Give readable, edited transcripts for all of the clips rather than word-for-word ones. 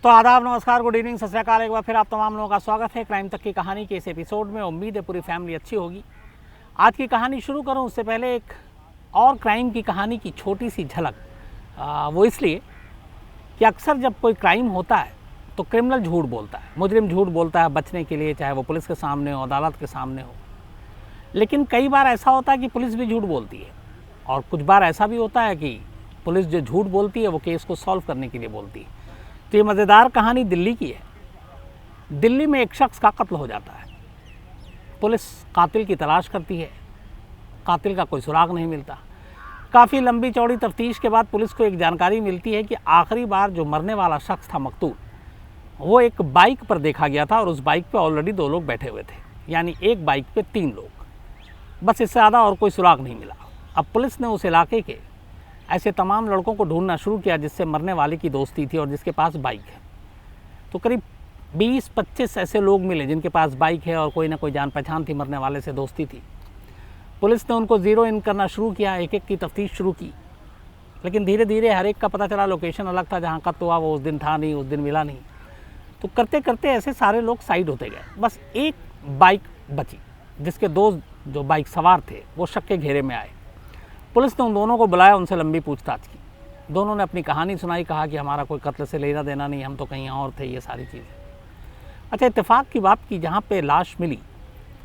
तो आदाब, नमस्कार, गुड इवनिंग, सत श्री अकाल। एक बार फिर आप तमाम लोगों का स्वागत है क्राइम तक की कहानी के इस एपिसोड में। उम्मीद है पूरी फैमिली अच्छी होगी। आज की कहानी शुरू करूं उससे पहले एक और क्राइम की कहानी की छोटी सी झलक। वो इसलिए कि अक्सर जब कोई क्राइम होता है तो क्रिमिनल झूठ बोलता है, मुजरिम झूठ बोलता है बचने के लिए, चाहे वो पुलिस के सामने हो, अदालत के सामने हो। लेकिन कई बार ऐसा होता है कि पुलिस भी झूठ बोलती है, और कुछ बार ऐसा भी होता है कि पुलिस जो झूठ बोलती है वो केस को सॉल्व करने के लिए बोलती है। तो ये मज़ेदार कहानी दिल्ली की है। दिल्ली में एक शख्स का कत्ल हो जाता है। पुलिस कातिल की तलाश करती है, कातिल का कोई सुराग नहीं मिलता। काफ़ी लंबी चौड़ी तफ्तीश के बाद पुलिस को एक जानकारी मिलती है कि आखिरी बार जो मरने वाला शख्स था मकतूल, वो एक बाइक पर देखा गया था और उस बाइक पे ऑलरेडी 2 लोग बैठे हुए थे, यानी एक बाइक पे 3 लोग। बस इससे ज़्यादा और कोई सुराग नहीं मिला। अब पुलिस ने उस इलाके के ऐसे तमाम लड़कों को ढूंढना शुरू किया जिससे मरने वाले की दोस्ती थी और जिसके पास बाइक है। तो करीब 20-25 ऐसे लोग मिले जिनके पास बाइक है और कोई ना कोई जान पहचान थी, मरने वाले से दोस्ती थी। पुलिस ने उनको ज़ीरो इन करना शुरू किया, एक एक की तफ्तीश शुरू की। लेकिन धीरे धीरे हर एक का पता चला लोकेशन अलग था, जहाँ कत्ल हुआ वो उस दिन था नहीं, उस दिन मिला नहीं। तो करते करते ऐसे सारे लोग साइड होते गए। बस एक बाइक बची जिसके 2 जो बाइक सवार थे वो शक के घेरे में आए। पुलिस ने उन दोनों को बुलाया, उनसे लंबी पूछताछ की। दोनों ने अपनी कहानी सुनाई, कहा कि हमारा कोई कत्ल से लेना देना नहीं, हम तो कहीं और थे, ये सारी चीज़ें। अच्छा, इत्तेफाक की बात की, जहाँ पे लाश मिली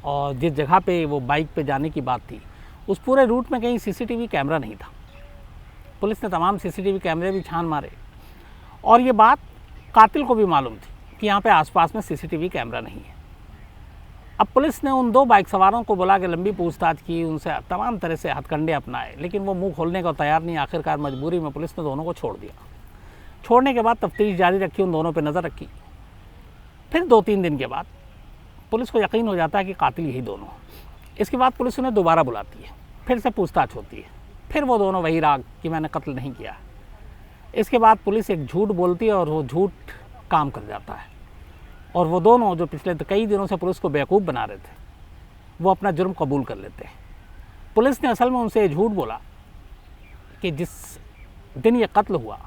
और जिस जगह पे वो बाइक पे जाने की बात थी, उस पूरे रूट में कहीं सीसीटीवी कैमरा नहीं था। पुलिस ने तमाम सीसीटीवी कैमरे भी छान मारे और ये बात कातिल को भी मालूम थी कि यहाँ पे आसपास में सीसीटीवी कैमरा नहीं है। अब पुलिस ने उन 2 बाइक सवारों को बुला के लंबी पूछताछ की, उनसे तमाम तरह से हथकंडे अपनाए, लेकिन वो मुंह खोलने को तैयार नहीं। आखिरकार मजबूरी में पुलिस ने दोनों को छोड़ दिया। छोड़ने के बाद तफ्तीश जारी रखी, उन दोनों पर नज़र रखी। फिर 2-3 दिन के बाद पुलिस को यकीन हो जाता है कि कातिल यही दोनों। इसके बाद पुलिस उन्हें दोबारा बुलाती है, फिर से पूछताछ होती है। फिर वो दोनों वही राग कि मैंने कत्ल नहीं किया। इसके बाद पुलिस एक झूठ बोलती है और वो झूठ काम कर जाता है, और वो दोनों जो पिछले कई दिनों से पुलिस को बेवकूफ़ बना रहे थे, वो अपना जुर्म कबूल कर लेते हैं। पुलिस ने असल में उनसे ये झूठ बोला कि जिस दिन ये कत्ल हुआ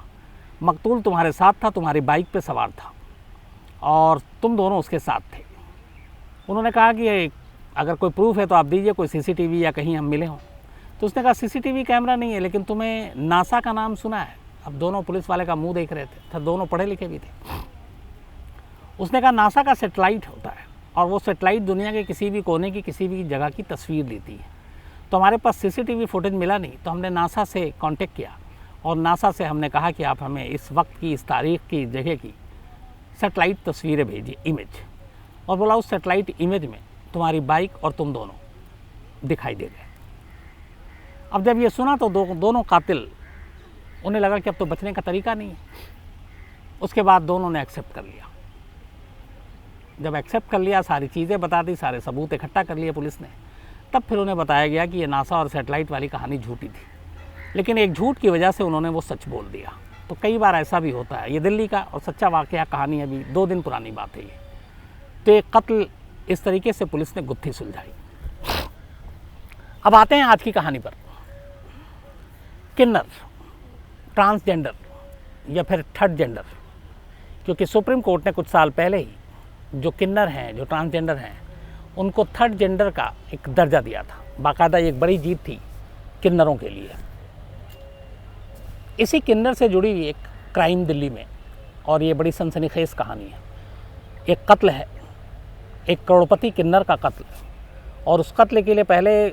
मकतूल तुम्हारे साथ था, तुम्हारी बाइक पे सवार था और तुम दोनों उसके साथ थे। उन्होंने कहा कि अगर कोई प्रूफ है तो आप दीजिए, कोई सीसीटीवी या कहीं हम मिले हों। तो उसने कहा सीसीटीवी कैमरा नहीं है, लेकिन तुम्हें नासा का नाम सुना है। अब दोनों पुलिस वाले का मुँह देख रहे थे, दोनों पढ़े लिखे भी थे। उसने कहा नासा का सैटेलाइट होता है और वो सैटेलाइट दुनिया के किसी भी कोने की किसी भी जगह की तस्वीर लेती है। तो हमारे पास सीसीटीवी फुटेज मिला नहीं, तो हमने नासा से कांटेक्ट किया और नासा से हमने कहा कि आप हमें इस वक्त की, इस तारीख की, जगह की सैटेलाइट तस्वीरें भेजिए, इमेज। और बोला उस सैटेलाइट इमेज में तुम्हारी बाइक और तुम दोनों दिखाई दे गए। अब जब ये सुना तो दोनों कातिल, उन्हें लगा कि अब तो बचने का तरीका नहीं है। उसके बाद दोनों ने एक्सेप्ट कर लिया। जब एक्सेप्ट कर लिया, सारी चीज़ें बता दी, सारे सबूत इकट्ठा कर लिए पुलिस ने, तब फिर उन्हें बताया गया कि ये नासा और सैटेलाइट वाली कहानी झूठी थी, लेकिन एक झूठ की वजह से उन्होंने वो सच बोल दिया। तो कई बार ऐसा भी होता है। ये दिल्ली का और सच्चा वाक़या कहानी अभी 2 दिन पुरानी बात है ये। तो एक कत्ल इस तरीके से पुलिस ने गुत्थी सुलझाई। अब आते हैं आज की कहानी पर। किन्नर, ट्रांसजेंडर या फिर थर्ड जेंडर, क्योंकि सुप्रीम कोर्ट ने कुछ साल पहले ही जो किन्नर हैं, जो ट्रांसजेंडर हैं, उनको थर्ड जेंडर का एक दर्जा दिया था। बाकायदा एक बड़ी जीत थी किन्नरों के लिए। इसी किन्नर से जुड़ी हुई एक क्राइम दिल्ली में, और ये बड़ी सनसनीखेज कहानी है। एक कत्ल है, एक करोड़पति किन्नर का कत्ल, और उस कत्ल के लिए पहले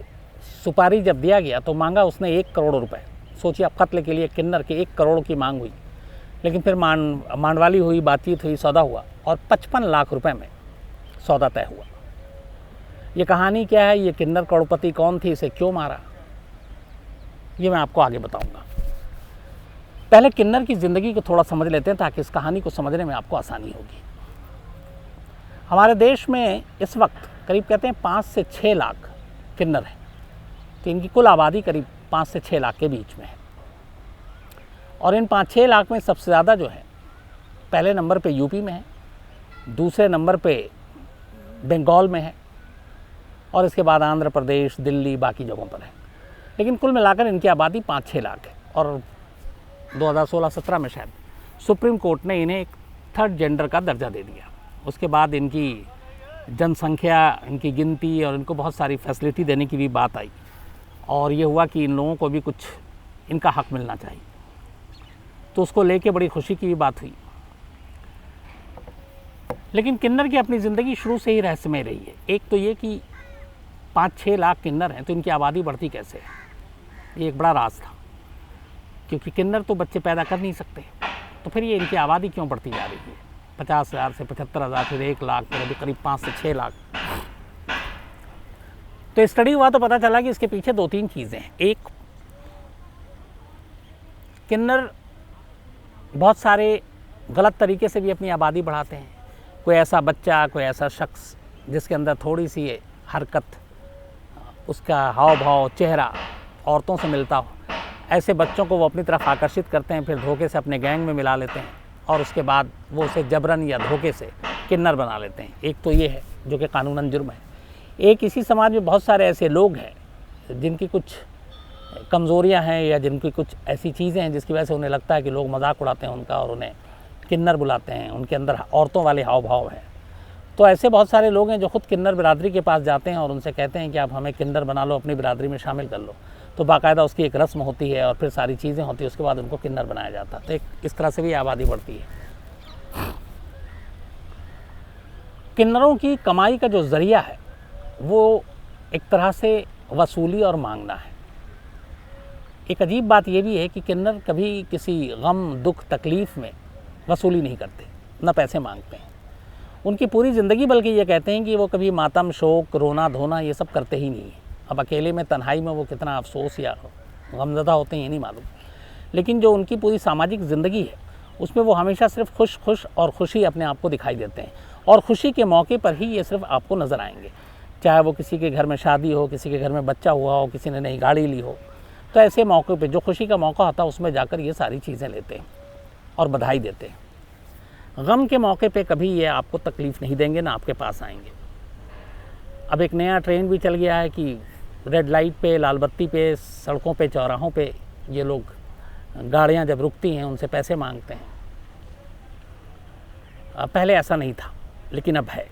सुपारी जब दिया गया तो मांगा उसने 1 करोड़ रुपए। सोचिए, अब कत्ल के लिए किन्नर के 1 करोड़ की मांग हुई, लेकिन फिर मांडवाली हुई, बातचीत हुई, सौदा हुआ और 55 लाख रुपए में सौदा तय हुआ। ये कहानी क्या है, ये किन्नर करोड़पति कौन थी, इसे क्यों मारा, ये मैं आपको आगे बताऊंगा। पहले किन्नर की ज़िंदगी को थोड़ा समझ लेते हैं ताकि इस कहानी को समझने में आपको आसानी होगी। हमारे देश में इस वक्त करीब कहते हैं 5 से 6 लाख किन्नर हैं। तो इनकी कुल आबादी करीब 5 से 6 लाख के बीच में है। और इन 5-6 लाख में सबसे ज़्यादा जो है, पहले नंबर पे यूपी में है, दूसरे नंबर पे बंगाल में है, और इसके बाद आंध्र प्रदेश, दिल्ली, बाकी जगहों पर है। लेकिन कुल मिलाकर इनकी आबादी 5-6 लाख है। और 2016-17 में शायद सुप्रीम कोर्ट ने इन्हें एक थर्ड जेंडर का दर्जा दे दिया। उसके बाद इनकी जनसंख्या, इनकी गिनती और इनको बहुत सारी फैसिलिटी देने की भी बात आई, और ये हुआ कि इन लोगों को भी कुछ इनका हक मिलना चाहिए, तो उसको लेके बड़ी खुशी की भी बात हुई। लेकिन किन्नर की अपनी ज़िंदगी शुरू से ही रहस्यमय रही है। एक तो ये कि 5-6 लाख किन्नर हैं, तो इनकी आबादी बढ़ती कैसे है, ये एक बड़ा राज था, क्योंकि किन्नर तो बच्चे पैदा कर नहीं सकते, तो फिर ये इनकी आबादी क्यों बढ़ती जा रही है, 50,000 से 75,000, फिर 1 लाख, फिर अभी करीब 5 से 6 लाख। तो स्टडी हुआ तो पता चला कि इसके पीछे 2-3 चीज़ें हैं। एक, किन्नर बहुत सारे गलत तरीके से भी अपनी आबादी बढ़ाते हैं। कोई ऐसा बच्चा, कोई ऐसा शख्स जिसके अंदर थोड़ी सी हरकत, उसका हाव भाव, चेहरा औरतों से मिलता हो, ऐसे बच्चों को वो अपनी तरफ आकर्षित करते हैं, फिर धोखे से अपने गैंग में मिला लेते हैं, और उसके बाद वो उसे जबरन या धोखे से किन्नर बना लेते हैं। एक तो ये है जो कि कानूनन जुर्म है। एक, इसी समाज में बहुत सारे ऐसे लोग हैं जिनकी कुछ कमज़ोरियां हैं, या जिनकी कुछ ऐसी चीज़ें हैं जिसकी वजह से उन्हें लगता है कि लोग मजाक उड़ाते हैं उनका और उन्हें किन्नर बुलाते हैं, उनके अंदर औरतों वाले हाव भाव हैं। तो ऐसे बहुत सारे लोग हैं जो खुद किन्नर बिरादरी के पास जाते हैं और उनसे कहते हैं कि आप हमें किन्नर बना लो, अपनी बिरादरी में शामिल कर लो। तो बाकायदा उसकी एक रस्म होती है और फिर सारी चीज़ें होती है, उसके बाद उनको किन्नर बनाया जाता है। तो एक इस तरह से भी आबादी बढ़ती है। किन्नरों की कमाई का जो ज़रिया है वो एक तरह से वसूली और मांगना है। एक अजीब बात यह भी है कि किन्नर कभी किसी गम, दुख, तकलीफ़ में वसूली नहीं करते, न पैसे मांगते हैं। उनकी पूरी ज़िंदगी बल्कि ये कहते हैं कि वो कभी मातम, शोक, रोना धोना ये सब करते ही नहीं हैं। अब अकेले में, तन्हाई में वो कितना अफसोस या गमज़दा होते हैं ये नहीं मालूम, लेकिन जो उनकी पूरी सामाजिक ज़िंदगी है उसमें वो हमेशा सिर्फ खुश और खुशी अपने आप को दिखाई देते हैं, और खुशी के मौके पर ही ये सिर्फ आपको नज़र आएंगे। चाहे वो किसी के घर में शादी हो, किसी के घर में बच्चा हुआ हो, किसी ने नई गाड़ी ली हो, तो ऐसे मौके पे जो खुशी का मौका होता है उसमें जाकर ये सारी चीज़ें लेते हैं और बधाई देते हैं। गम के मौके पे कभी ये आपको तकलीफ़ नहीं देंगे, ना आपके पास आएंगे। अब एक नया ट्रेंड भी चल गया है कि रेड लाइट पे, लाल बत्ती पे, सड़कों पे, चौराहों पे ये लोग, गाड़ियाँ जब रुकती हैं उनसे पैसे मांगते हैं। पहले ऐसा नहीं था, लेकिन अब है।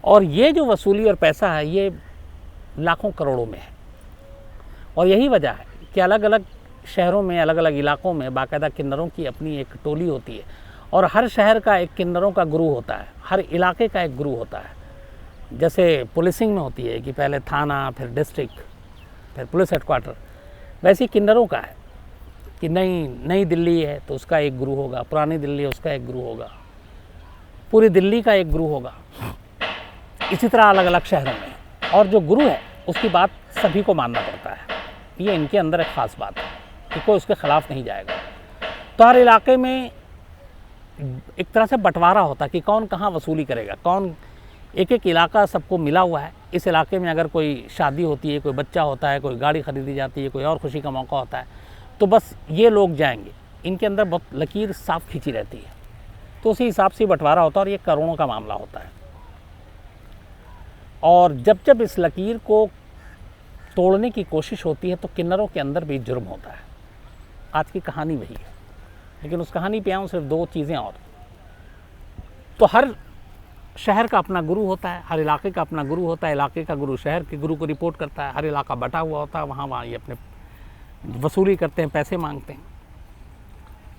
और ये जो वसूली और पैसा है ये लाखों करोड़ों में है, और यही वजह है कि अलग अलग शहरों में, अलग अलग इलाकों में बाकायदा किन्नरों की अपनी एक टोली होती है, और हर शहर का एक किन्नरों का गुरु होता है, हर इलाके का एक गुरु होता है। जैसे पुलिसिंग में होती है कि पहले थाना, फिर डिस्ट्रिक्ट, फिर पुलिस हेडक्वार्टर, वैसे ही किन्नरों का है कि नई दिल्ली है तो उसका एक गुरु होगा, पुरानी दिल्ली है उसका एक गुरु होगा, पूरी दिल्ली का एक गुरु होगा, इसी तरह अलग अलग शहरों में। और जो गुरु है उसकी बात सभी को मानना पड़ता है, ये इनके अंदर एक ख़ास बात है कि कोई उसके ख़िलाफ़ नहीं जाएगा। तो हर इलाके में एक तरह से बंटवारा होता है कि कौन कहाँ वसूली करेगा, कौन, एक एक इलाका सबको मिला हुआ है। इस इलाके में अगर कोई शादी होती है, कोई बच्चा होता है, कोई गाड़ी ख़रीदी जाती है, कोई और खुशी का मौका होता है, तो बस ये लोग जाएंगे। इनके अंदर बहुत लकीर साफ खींची रहती है, तो उसी हिसाब से बंटवारा होता है, और ये करोड़ों का मामला होता है। और जब जब इस लकीर को तोड़ने की कोशिश होती है तो किन्नरों के अंदर भी जुर्म होता है। आज की कहानी वही है, लेकिन उस कहानी पे आऊँ सिर्फ 2 चीज़ें और। तो हर शहर का अपना गुरु होता है, हर इलाके का अपना गुरु होता है, इलाके का गुरु शहर के गुरु को रिपोर्ट करता है, हर इलाका बटा हुआ होता है, वहाँ ये अपने वसूली करते हैं, पैसे मांगते हैं,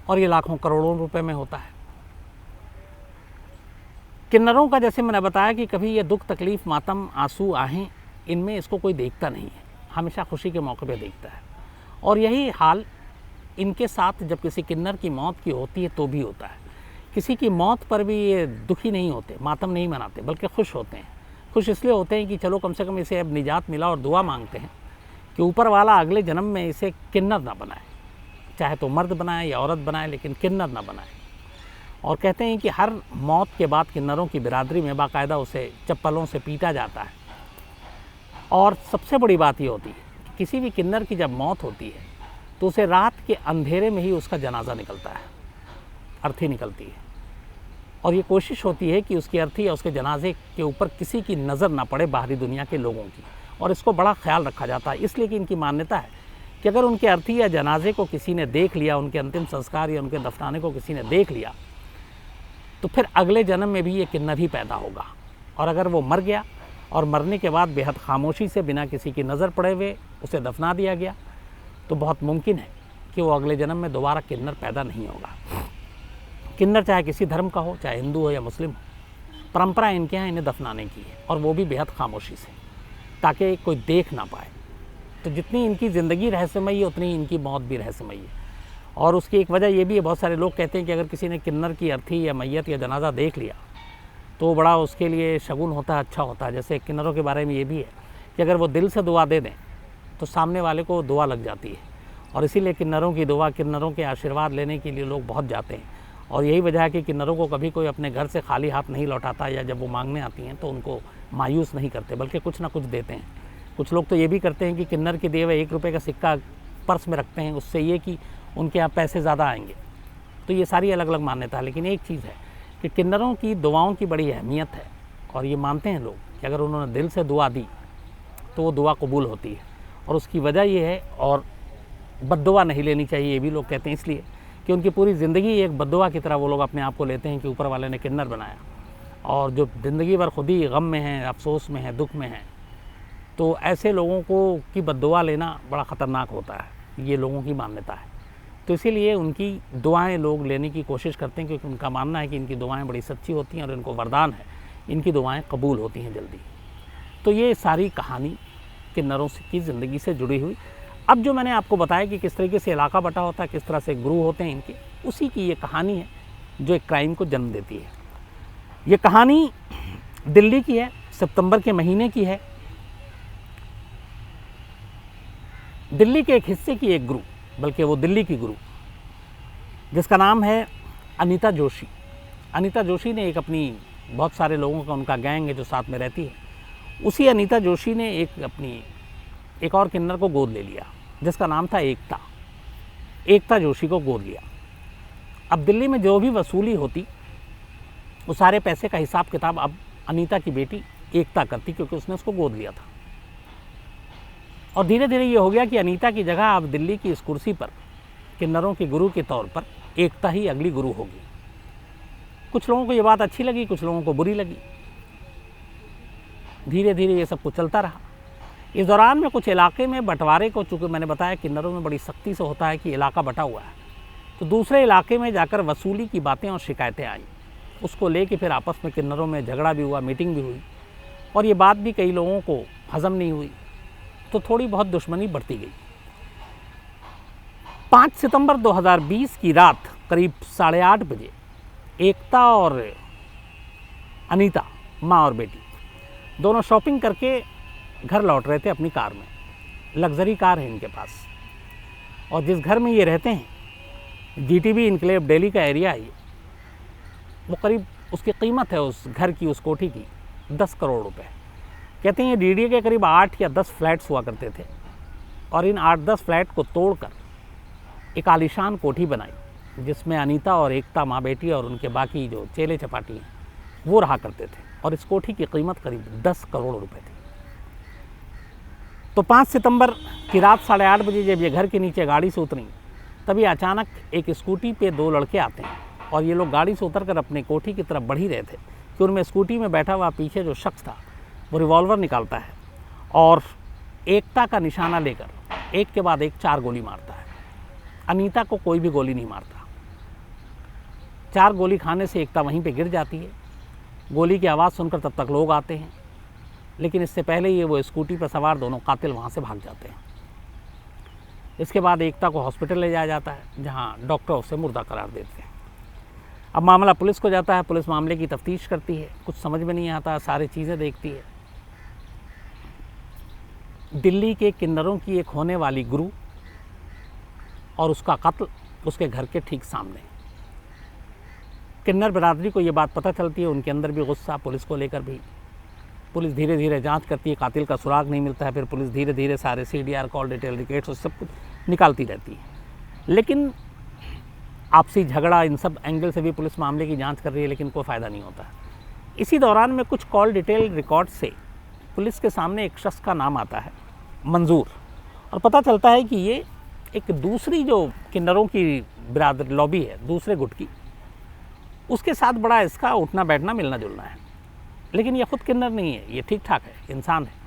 और ये लाखों करोड़ों रुपए में होता है। किन्नरों का जैसे मैंने बताया कि कभी ये दुख, तकलीफ़, मातम, आंसू, आहें, इनमें इसको कोई देखता नहीं है, हमेशा खुशी के मौके पे देखता है। और यही हाल इनके साथ जब किसी किन्नर की मौत की होती है तो भी होता है। किसी की मौत पर भी ये दुखी नहीं होते, मातम नहीं मनाते, बल्कि खुश होते हैं। खुश इसलिए होते हैं कि चलो कम से कम इसे अब निजात मिला, और दुआ मांगते हैं कि ऊपर वाला अगले जन्म में इसे किन्नर ना बनाए, चाहे तो मर्द बनाए या औरत बनाए, लेकिन किन्नर ना बनाए। और कहते हैं कि हर मौत के बाद किन्नरों की बिरादरी में बाकायदा उसे चप्पलों से पीटा जाता है। और सबसे बड़ी बात ये होती है कि किसी भी किन्नर की जब मौत होती है तो उसे रात के अंधेरे में ही उसका जनाजा निकलता है, अर्थी निकलती है, और ये कोशिश होती है कि उसकी अर्थी या उसके जनाजे के ऊपर किसी की नज़र ना पड़े बाहरी दुनिया के लोगों की, और इसको बड़ा ख्याल रखा जाता है। इसलिए कि इनकी मान्यता है कि अगर उनके अर्थी या जनाजे को किसी ने देख लिया, उनके अंतिम संस्कार या उनके दफनाने को किसी ने देख लिया, तो फिर अगले जन्म में भी ये किन्नर ही पैदा होगा। और अगर वो मर गया और मरने के बाद बेहद खामोशी से बिना किसी की नज़र पड़े हुए उसे दफना दिया गया, तो बहुत मुमकिन है कि वो अगले जन्म में दोबारा किन्नर पैदा नहीं होगा। किन्नर चाहे किसी धर्म का हो, चाहे हिंदू हो या मुस्लिम हो, परंपरा इनके यहाँ इन्हें दफनाने की है, और वो भी बेहद खामोशी से, ताकि कोई देख ना पाए। तो जितनी इनकी ज़िंदगी रहस्यमयी है उतनी इनकी मौत भी रहस्यमयी है। और उसकी एक वजह ये भी है, बहुत सारे लोग कहते हैं कि अगर किसी ने किन्नर की अर्थी या मैयत या जनाजा देख लिया तो बड़ा उसके लिए शगुन होता है, अच्छा होता है। जैसे किन्नरों के बारे में ये भी है कि अगर वो दिल से दुआ दे दें तो सामने वाले को दुआ लग जाती है, और इसीलिए किन्नरों की दुआ, किन्नरों के आशीर्वाद लेने के लिए लोग बहुत जाते हैं। और यही वजह है कि किन्नरों को कभी कोई अपने घर से खाली हाथ नहीं लौटाता, या जब वो मांगने आती हैं तो उनको मायूस नहीं करते, बल्कि कुछ ना कुछ देते हैं। कुछ लोग तो ये भी करते हैं कि किन्नर के दिए हुए 1 रुपये का सिक्का पर्स में रखते हैं, उससे ये कि उनके यहाँ पैसे ज़्यादा आएंगे। तो ये सारी अलग अलग मान्यता है, लेकिन एक चीज़ है कि किन्नरों की दुआओं की बड़ी अहमियत है, और ये मानते हैं लोग कि अगर उन्होंने दिल से दुआ दी तो वो दुआ कबूल होती है। और उसकी वजह ये है, और बद्दुआ नहीं लेनी चाहिए, ये भी लोग कहते हैं, इसलिए कि उनकी पूरी ज़िंदगी एक बद्दुआ की तरह वो लोग अपने आप को लेते हैं कि ऊपर वाले ने किन्नर बनाया। और जो ज़िंदगी भर खुद ही गम में हैं, अफसोस में हैं, दुख में हैं, तो ऐसे लोगों को की बद्दुआ लेना बड़ा ख़तरनाक होता है, ये लोगों की मान्यता है। तो इसीलिए उनकी दुआएं लोग लेने की कोशिश करते हैं, क्योंकि उनका मानना है कि इनकी दुआएं बड़ी सच्ची होती हैं और इनको वरदान है, इनकी दुआएं कबूल होती हैं जल्दी। तो ये सारी कहानी किन्नरों की ज़िंदगी से जुड़ी हुई। अब जो मैंने आपको बताया कि किस तरीके से इलाका बटा होता है, किस तरह से गुरु होते हैं इनके, उसी की ये कहानी है जो एक क्राइम को जन्म देती है। ये कहानी दिल्ली की है, सितंबर के महीने की है। दिल्ली के एक हिस्से की एक गुरु, बल्कि वो दिल्ली की गुरु, जिसका नाम है अनीता जोशी। अनीता जोशी ने एक अपनी, बहुत सारे लोगों का उनका गैंग है जो साथ में रहती है, उसी अनीता जोशी ने एक और किन्नर को गोद ले लिया, जिसका नाम था एकता जोशी को गोद लिया। अब दिल्ली में जो भी वसूली होती, वो सारे पैसे का हिसाब किताब अब अनीता की बेटी एकता करती, क्योंकि उसने उसको गोद लिया था। और धीरे धीरे ये हो गया कि अनीता की जगह अब दिल्ली की इस कुर्सी पर किन्नरों के गुरु के तौर पर एकता ही अगली गुरु होगी। कुछ लोगों को ये बात अच्छी लगी, कुछ लोगों को बुरी लगी। धीरे धीरे ये सब कुछ चलता रहा। इस दौरान में कुछ इलाके में बंटवारे को, चूँकि मैंने बताया किन्नरों में बड़ी सख्ती से होता है कि इलाका बटा हुआ है, तो दूसरे इलाके में जाकर वसूली की बातें और शिकायतें आई। उसको लेके फिर आपस में किन्नरों में झगड़ा भी हुआ, मीटिंग भी हुई, और ये बात भी कई लोगों को हजम नहीं हुई, तो थोड़ी बहुत दुश्मनी बढ़ती गई। 5 सितंबर 2020 की रात करीब 8:30 बजे एकता और अनीता, माँ और बेटी, दोनों शॉपिंग करके घर लौट रहे थे अपनी कार में। लग्जरी कार है इनके पास, और जिस घर में ये रहते हैं, जीटीबी इनक्लेव दिल्ली का एरिया है, वो करीब, उसकी कीमत है उस घर की, उस कोठी की 10 करोड़ रुपए। कहते हैं ये डीडीए के करीब 8 या 10 फ्लैट्स हुआ करते थे, और इन 8-10 फ्लैट को तोड़कर एक आलीशान कोठी बनाई, जिसमें अनीता और एकता, माँ बेटी, और उनके बाकी जो चेले चपाटी हैं वो रहा करते थे। और इस कोठी की कीमत करीब 10 करोड़ रुपए थी। तो 5 सितंबर की रात 8:30 बजे जब ये घर के नीचे गाड़ी से उतरी, तभी अचानक एक स्कूटी पे 2 लड़के आते हैं, और ये लोग गाड़ी से उतरकर अपने कोठी की तरफ बढ़ ही रहे थे कि उनमें स्कूटी में बैठा हुआ पीछे जो शख्स था वो रिवॉल्वर निकालता है और एकता का निशाना लेकर एक के बाद एक 4 गोली मारता है। अनीता को कोई भी गोली नहीं मारता। 4 गोली खाने से एकता वहीं पे गिर जाती है। गोली की आवाज़ सुनकर तब तक लोग आते हैं, लेकिन इससे पहले ये वो स्कूटी पर सवार दोनों कातिल वहाँ से भाग जाते हैं। इसके बाद एकता को हॉस्पिटल ले जाया जाता है, जहाँ डॉक्टर उसे मुर्दा करार देते हैं। अब मामला पुलिस को जाता है, पुलिस मामले की तफ्तीश करती है, कुछ समझ में नहीं आता, सारी चीज़ें देखती है। दिल्ली के किन्नरों की एक होने वाली गुरु और उसका कत्ल उसके घर के ठीक सामने। किन्नर बिरादरी को ये बात पता चलती है, उनके अंदर भी गुस्सा, पुलिस को लेकर भी। पुलिस धीरे धीरे जांच करती है, कातिल का सुराग नहीं मिलता है। फिर पुलिस धीरे धीरे सारे CDR, कॉल डिटेल, रिकेट्स और सब कुछ निकालती रहती है। लेकिन आपसी झगड़ा, इन सब एंगल से भी पुलिस मामले की जांच कर रही है, लेकिन कोई फ़ायदा नहीं होता। इसी दौरान में कुछ कॉल डिटेल रिकॉर्ड से पुलिस के सामने एक शख्स का नाम आता है, मंजूर, और पता चलता है कि ये एक दूसरी जो किन्नरों की बिरादरी लॉबी है, दूसरे गुट की, उसके साथ बड़ा इसका उठना बैठना मिलना जुलना है। लेकिन ये खुद किन्नर नहीं है, ये ठीक ठाक है, इंसान है।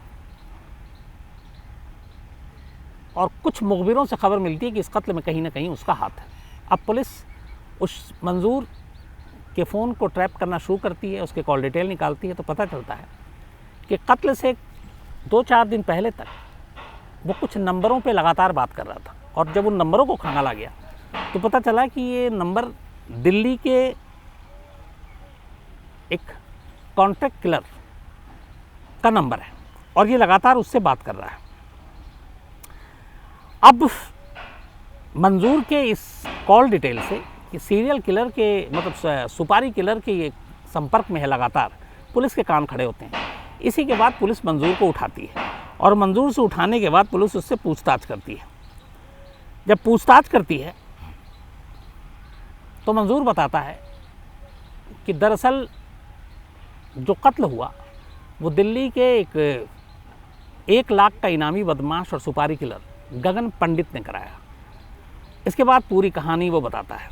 और कुछ मुखबिरों से खबर मिलती है कि इस कत्ल में कहीं ना कहीं उसका हाथ है। अब पुलिस उस मंजूर के फ़ोन को ट्रैप करना शुरू करती है, उसके कॉल डिटेल निकालती है, तो पता चलता है कि कत्ल से 2-4 दिन पहले तक वो कुछ नंबरों पे लगातार बात कर रहा था। और जब उन नंबरों को खंगाला गया तो पता चला कि ये नंबर दिल्ली के एक कॉन्ट्रैक्ट किलर का नंबर है और ये लगातार उससे बात कर रहा है। अब मंजूर के इस कॉल डिटेल से कि सीरियल किलर के मतलब सुपारी किलर के ये संपर्क में है लगातार, पुलिस के कान खड़े होते हैं। इसी के बाद पुलिस मंजूर को उठाती है और मंजूर से उठाने के बाद पुलिस उससे पूछताछ करती है। जब पूछताछ करती है तो मंजूर बताता है कि दरअसल जो कत्ल हुआ वो दिल्ली के एक 1 लाख का इनामी बदमाश और सुपारी किलर गगन पंडित ने कराया। इसके बाद पूरी कहानी वो बताता है।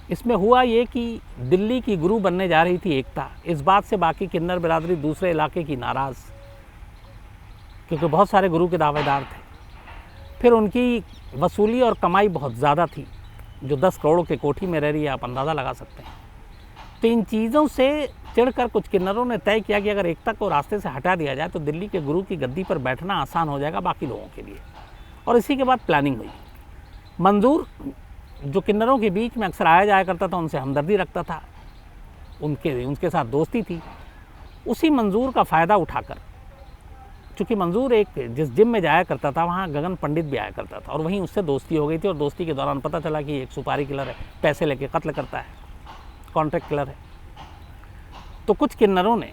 इसमें हुआ ये कि दिल्ली की गुरु बनने जा रही थी एकता। इस बात से बाकी किन्नर बिरादरी दूसरे इलाके की नाराज़, क्योंकि बहुत सारे गुरु के दावेदार थे। फिर उनकी वसूली और कमाई बहुत ज़्यादा थी, जो 10 करोड़ के कोठी में रह रही है, आप अंदाज़ा लगा सकते हैं। तो इन चीज़ों से चिढ़कर कुछ किन्नरों ने तय किया कि अगर एकता को रास्ते से हटा दिया जाए तो दिल्ली के गुरु की गद्दी पर बैठना आसान हो जाएगा बाकी लोगों के लिए। और इसी के बाद प्लानिंग हुई। मंजूर जो किन्नरों के बीच में अक्सर आया जाया करता था, उनसे हमदर्दी रखता था, उनके साथ दोस्ती थी। उसी मंजूर का फ़ायदा उठाकर, चूँकि मंजूर एक जिस जिम में जाया करता था वहाँ गगन पंडित भी आया करता था और वहीं उससे दोस्ती हो गई थी। और दोस्ती के दौरान पता चला कि एक सुपारी किलर है, पैसे लेके कत्ल करता है, कॉन्ट्रैक्ट किलर है। तो कुछ किन्नरों ने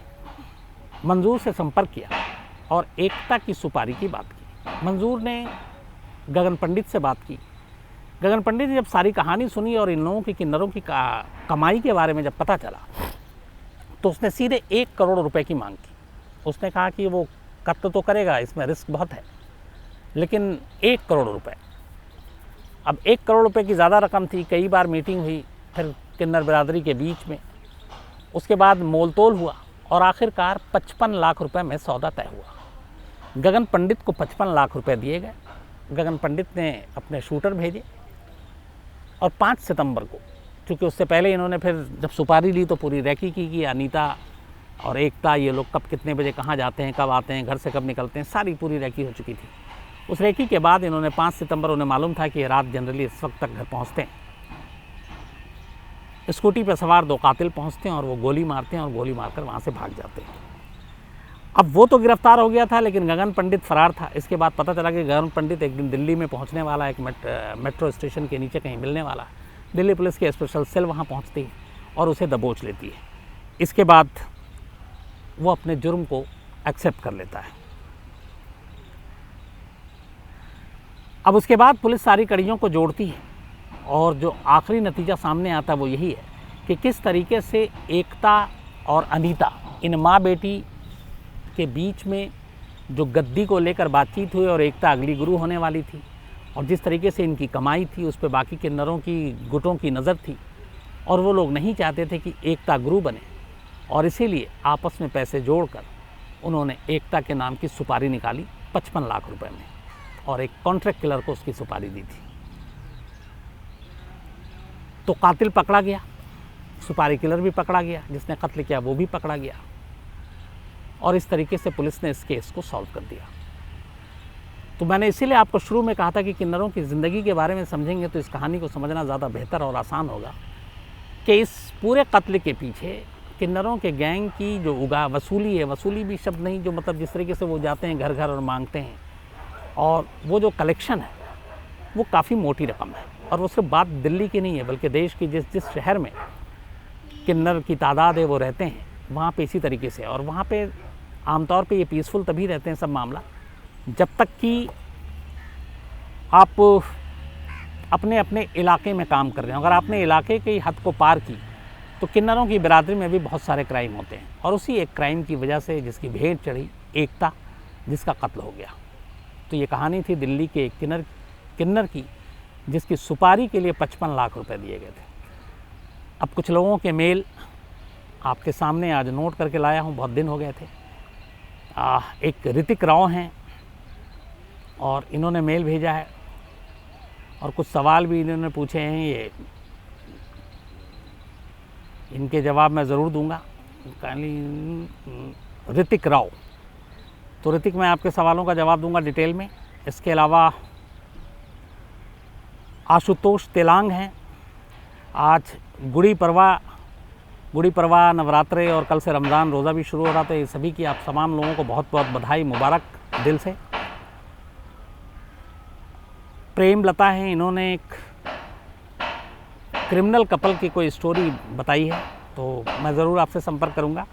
मंजूर से संपर्क किया और एकता की सुपारी की बात की। मंजूर ने गगन पंडित से बात की। गगन पंडित ने जब सारी कहानी सुनी और इन लोगों की किन्नरों की कमाई के बारे में जब पता चला तो उसने सीधे 1 करोड़ रुपए की मांग की। उसने कहा कि वो कत्ल तो करेगा, इसमें रिस्क बहुत है, लेकिन 1 करोड़ रुपए। अब 1 करोड़ रुपए की ज़्यादा रकम थी। कई बार मीटिंग हुई फिर किन्नर बिरादरी के बीच में, उसके बाद मोल तोल हुआ और आखिरकार 55 लाख रुपए में सौदा तय हुआ। गगन पंडित को 55 लाख रुपए दिए गए। गगन पंडित ने अपने शूटर भेजे और 5 सितंबर को, क्योंकि उससे पहले इन्होंने फिर जब सुपारी ली तो पूरी रैकी की कि अनीता और एकता ये लोग कब कितने बजे कहाँ जाते हैं, कब आते हैं, घर से कब निकलते हैं, सारी पूरी रैकी हो चुकी थी। उस रैकी के बाद इन्होंने 5 सितंबर, उन्हें मालूम था कि ये रात जनरली इस वक्त तक घर पहुँचते हैं। स्कूटी पर सवार 2 कातिल पहुँचते हैं और वो गोली मारते हैं और गोली मारकर वहाँ से भाग जाते हैं। अब वो तो गिरफ्तार हो गया था, लेकिन गगन पंडित फरार था। इसके बाद पता चला कि गगन पंडित एक दिन दिल्ली में पहुंचने वाला, एक मेट्रो स्टेशन के नीचे कहीं मिलने वाला। दिल्ली पुलिस की स्पेशल सेल वहां पहुंचती है और उसे दबोच लेती है। इसके बाद वो अपने जुर्म को एक्सेप्ट कर लेता है। अब उसके बाद पुलिस सारी कड़ियों को जोड़ती है और जो आखिरी नतीजा सामने आता है वो यही है कि किस तरीके से एकता और अनीता, इन माँ बेटी के बीच में जो गद्दी को लेकर बातचीत हुई और एकता अगली गुरु होने वाली थी, और जिस तरीके से इनकी कमाई थी उस पर बाकी किन्नरों की गुटों की नज़र थी और वो लोग नहीं चाहते थे कि एकता गुरु बने, और इसीलिए आपस में पैसे जोड़कर उन्होंने एकता के नाम की सुपारी निकाली 55 लाख रुपए में और एक कॉन्ट्रैक्ट किलर को उसकी सुपारी दी थी। तो कातिल पकड़ा गया, सुपारी किलर भी पकड़ा गया, जिसने कत्ल किया वो भी पकड़ा गया और इस तरीके से पुलिस ने इस केस को सॉल्व कर दिया। तो मैंने इसीलिए आपको शुरू में कहा था कि किन्नरों की ज़िंदगी के बारे में समझेंगे तो इस कहानी को समझना ज़्यादा बेहतर और आसान होगा कि इस पूरे कत्ल के पीछे किन्नरों के गैंग की जो वसूली है, वसूली भी शब्द नहीं, जो मतलब जिस तरीके से वो जाते हैं घर घर और मांगते हैं, और वो जो कलेक्शन है वो काफ़ी मोटी रकम है। और वो सिर्फ बात दिल्ली की नहीं है, बल्कि देश की जिस शहर में किन्नर की तादाद है वो रहते हैं, वहाँ पे इसी तरीके से। और वहाँ पे आमतौर पे ये पीसफुल तभी रहते हैं सब मामला जब तक कि आप अपने अपने इलाके में काम कर रहे हैं। अगर आपने इलाके की हद को पार की तो किन्नरों की बिरादरी में भी बहुत सारे क्राइम होते हैं, और उसी एक क्राइम की वजह से जिसकी भेंट चढ़ी एकता, जिसका कत्ल हो गया। तो ये कहानी थी दिल्ली के किन्नर की, जिसकी सुपारी के लिए 55 लाख रुपए दिए गए थे। अब कुछ लोगों के मेल आपके सामने आज नोट करके लाया हूँ, बहुत दिन हो गए थे। एक ऋतिक राव हैं और इन्होंने मेल भेजा है और कुछ सवाल भी इन्होंने पूछे हैं। ये इनके जवाब मैं ज़रूर दूंगा। ऋतिक राव, तो ऋतिक मैं आपके सवालों का जवाब दूंगा डिटेल में। इसके अलावा आशुतोष तेलांग हैं। आज गुड़ी पड़वा नवरात्रे और कल से रमज़ान रोज़ा भी शुरू हो रहा, तो ये सभी की आप तमाम लोगों को बहुत बहुत बधाई, मुबारक दिल से। प्रेम लता है, इन्होंने एक क्रिमिनल कपल की कोई स्टोरी बताई है, तो मैं ज़रूर आपसे संपर्क करूंगा।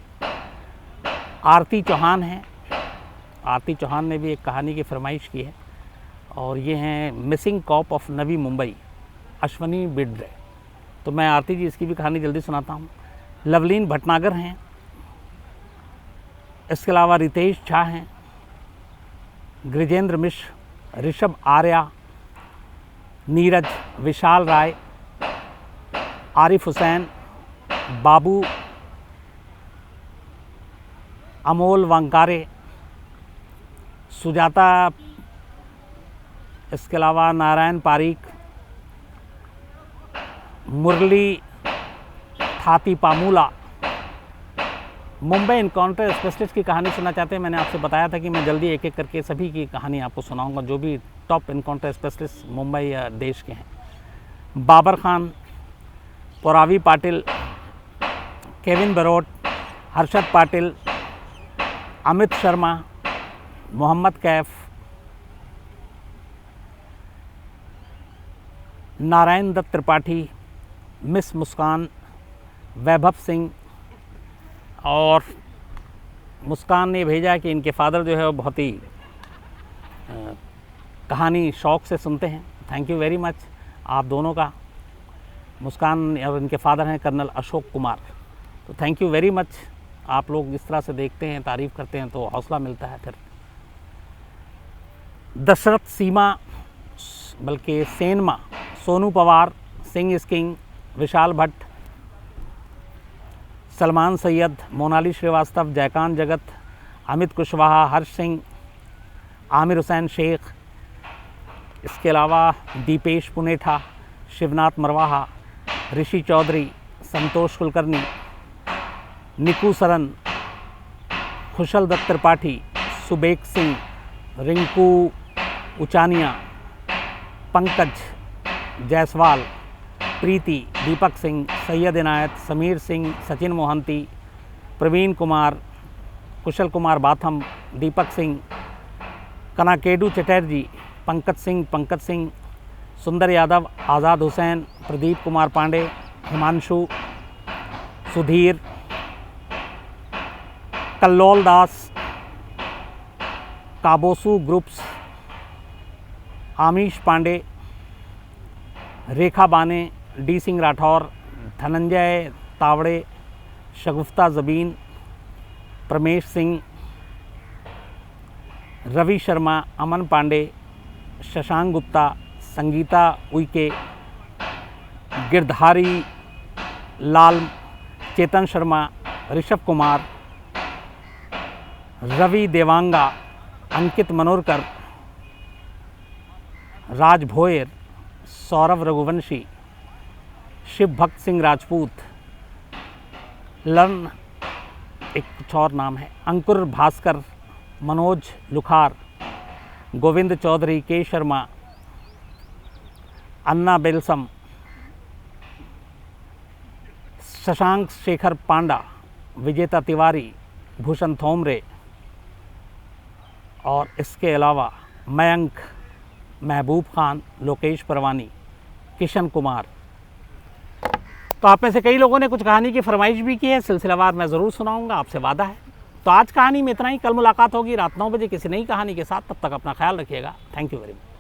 आरती चौहान हैं, आरती चौहान ने भी एक कहानी की फरमाइश की है और ये हैं missing corp of Navi Mumbai, Ashwani बिड्रे। तो मैं आरती जी इसकी भी कहानी जल्दी सुनाता हूँ। लवलीन भटनागर हैं, इसके अलावा रितेश झा हैं, गृजेंद्र मिश्र, ऋषभ आर्या, नीरज, विशाल राय, आरिफ हुसैन, बाबू, अमोल वांकारे, सुजाता, इसके अलावा नारायण पारीक, मुरली थाती पामूला। मुंबई इनकाउंटर स्पेशलिस्ट की कहानी सुनना चाहते हैं। मैंने आपसे बताया था कि मैं जल्दी एक एक करके सभी की कहानी आपको सुनाऊंगा जो भी टॉप इनकाउंटर स्पेशलिस्ट मुंबई या देश के हैं। बाबर खान, पुरावी पाटिल, केविन बरोट, हर्षद पाटिल, अमित शर्मा, मोहम्मद कैफ, नारायण दत्त त्रिपाठी, मिस मुस्कान, वैभव सिंह। और मुस्कान ने भेजा कि इनके फादर जो है वो बहुत ही कहानी शौक़ से सुनते हैं। थैंक यू वेरी मच आप दोनों का। मुस्कान और इनके फादर हैं कर्नल अशोक कुमार। तो थैंक यू वेरी मच। आप लोग जिस तरह से देखते हैं, तारीफ़ करते हैं, तो हौसला मिलता है फिर। दशरथ सीमा, बल्कि सेनमा, सोनू पवार, सिंह इज किंग, विशाल भट्ट, सलमान सैयद, मोनाली श्रीवास्तव, जयकांत जगत, अमित कुशवाहा, हर्ष सिंह, आमिर हुसैन शेख, इसके अलावा दीपेश पुनेठा, शिवनाथ मरवाहा, ऋषि चौधरी, संतोष कुलकर्णी, निकू सरन, खुशल दत्त त्रिपाठी, सुबेक सिंह, रिंकू उचानिया, पंकज जायसवाल, प्रीति, दीपक सिंह, सैयद इनायत, समीर सिंह, सचिन मोहंती, प्रवीण कुमार, कुशल कुमार बाथम, दीपक सिंह, कनाकेडू चटर्जी, पंकज सिंह, सुंदर यादव, आज़ाद हुसैन, प्रदीप कुमार पांडे, हिमांशु, सुधीर, कल्लोल दास, काबोसू ग्रुप्स, आमीश पांडे, रेखा बाने, डी सिंह राठौर, धनंजय तावड़े, शगुफ्ता ज़बीन, प्रमेश सिंह, रवि शर्मा, अमन पांडे, शशांक गुप्ता, संगीता उइके, गिरधारी लाल, चेतन शर्मा, ऋषभ कुमार, रवि देवांगा, अंकित मनोरकर, राज भोयर, सौरभ रघुवंशी, शिव भक्त सिंह राजपूत, लर्न, एक कुछ और नाम है, अंकुर भास्कर, मनोज लुखार, गोविंद चौधरी, के शर्मा, अन्ना बेलसम, शशांक शेखर पांडा, विजेता तिवारी, भूषण थोमरे, और इसके अलावा मयंक, महबूब खान, लोकेश परवानी, किशन कुमार। तो आप में से कई लोगों ने कुछ कहानी की फरमाइश भी की है, सिलसिलावार मैं ज़रूर सुनाऊंगा, आपसे वादा है। तो आज कहानी में इतना ही। कल मुलाकात होगी रात 9 बजे किसी नई कहानी के साथ। तब तक अपना ख्याल रखिएगा। Thank you very much.